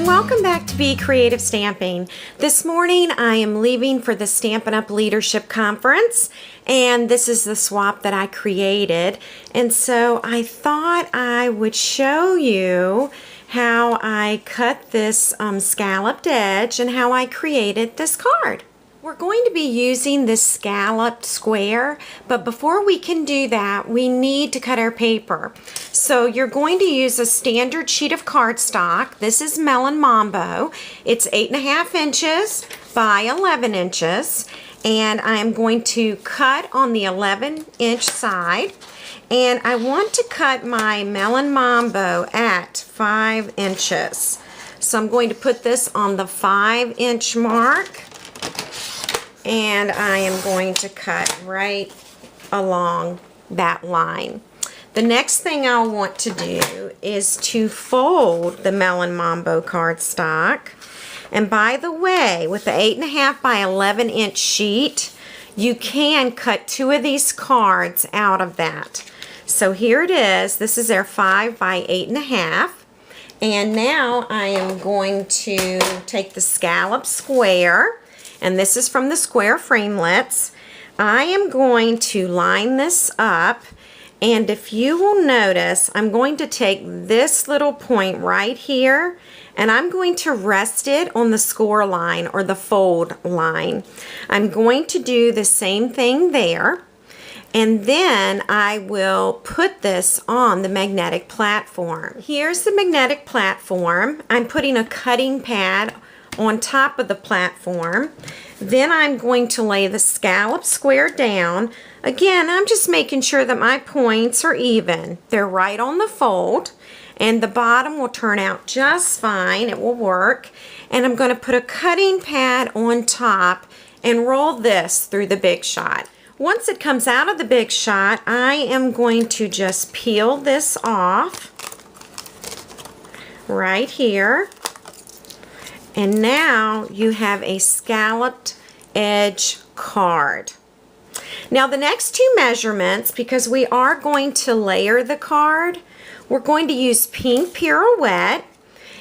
and welcome back to Be Creative Stamping. This morning I am leaving for the Stampin' Up! Leadership Conference, and this is the swap that I created. And so I thought I would show you how I cut this scalloped edge and how I created this card. We're going to be using this scalloped square, but before we can do that, we need to cut our paper. So you're going to use a standard sheet of cardstock. This is Melon Mambo. It's 8.5 inches by 11 inches, and I'm going to cut on the 11-inch side. And I want to cut my Melon Mambo at 5 inches. So I'm going to put this on the 5-inch mark. And I am going to cut right along that line. The next thing I'll want to do is to fold the Melon Mambo cardstock. And by the way, with the 8.5 by 11-inch sheet, you can cut 2 of these cards out of that. So here it is. This is our 5 by 8.5. And now I am going to take the scallop square. And this is from the square Framelits. I am going to line this up, and if you will notice, I'm going to take this little point right here, and I'm going to rest it on the score line or the fold line. I'm going to do the same thing there, and then I will put this on the magnetic platform. Here's the magnetic platform. I'm putting a cutting pad on top of the platform. Then I'm going to lay the scallop square down. Again, I'm just making sure that my points are even. They're right on the fold, and the bottom will turn out just fine. It will work. And I'm going to put a cutting pad on top and roll this through the Big Shot. Once it comes out of the Big Shot, I am going to just peel this off right here. And now you have a scalloped edge card. Now the next 2 measurements, because we are going to layer the card, we're going to use pink pirouette.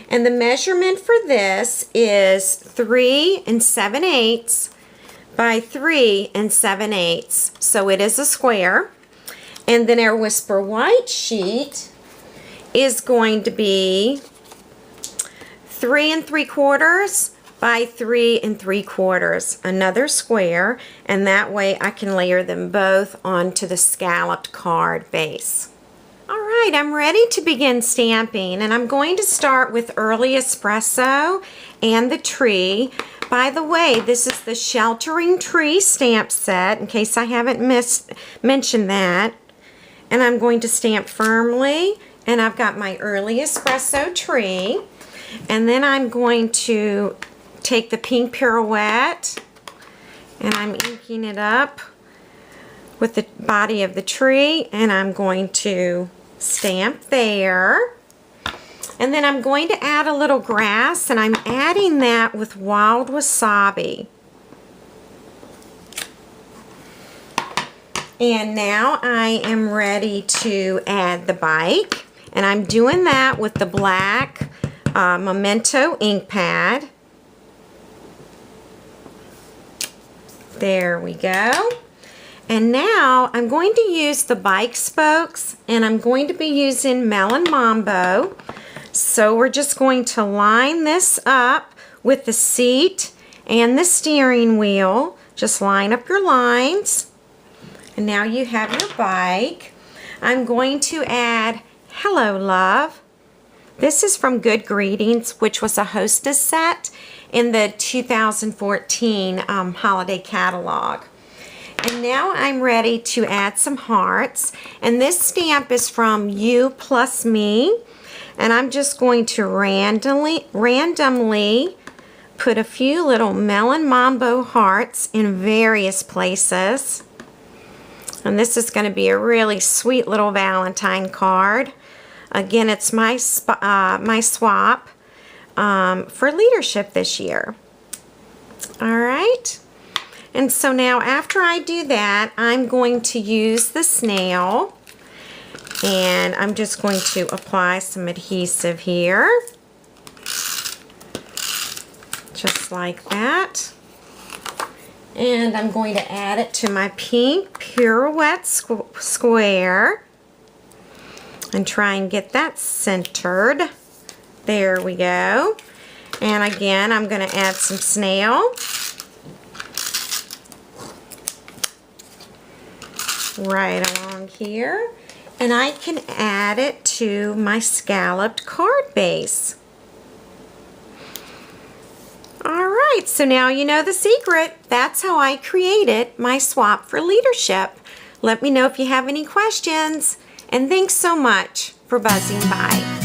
And the measurement for this is 3 7/8 by 3 7/8. So it is a square. And then our Whisper White sheet is going to be 3 3/4 by 3 3/4, another square, and that way I can layer them both onto the scalloped card base. Alright, I'm ready to begin stamping, and I'm going to start with Early Espresso and the tree. By the way, this is the Sheltering Tree stamp set, in case I haven't mentioned that. And I'm going to stamp firmly, and I've got my Early Espresso tree. And then I'm going to take the pink pirouette, and I'm inking it up with the body of the tree, and I'm going to stamp there. And then I'm going to add a little grass, and I'm adding that with wild wasabi. And now I am ready to add the bike, and I'm doing that with the black Memento ink pad. There we go. And now I'm going to use the bike spokes, and I'm going to be using Melon Mambo. So we're just going to line this up with the seat and the steering wheel. Just line up your lines. And now you have your bike. I'm going to add Hello Love. This is from Good Greetings, which was a hostess set in the 2014 holiday catalog. And now I'm ready to add some hearts. And this stamp is from You Plus Me. And I'm just going to randomly put a few little Melon Mambo hearts in various places. And this is going to be a really sweet little Valentine card. Again, it's my swap for leadership this year. All right. And so now after I do that, I'm going to use the snail, and I'm just going to apply some adhesive here. just like that. And I'm going to add it to my pink pirouette square and try and get that centered. There we go. And again, I'm going to add some snail. Right along here. And I can add it to my scalloped card base. Alright, so now you know the secret. That's how I created my swap for leadership. Let me know if you have any questions. And thanks so much for buzzing by.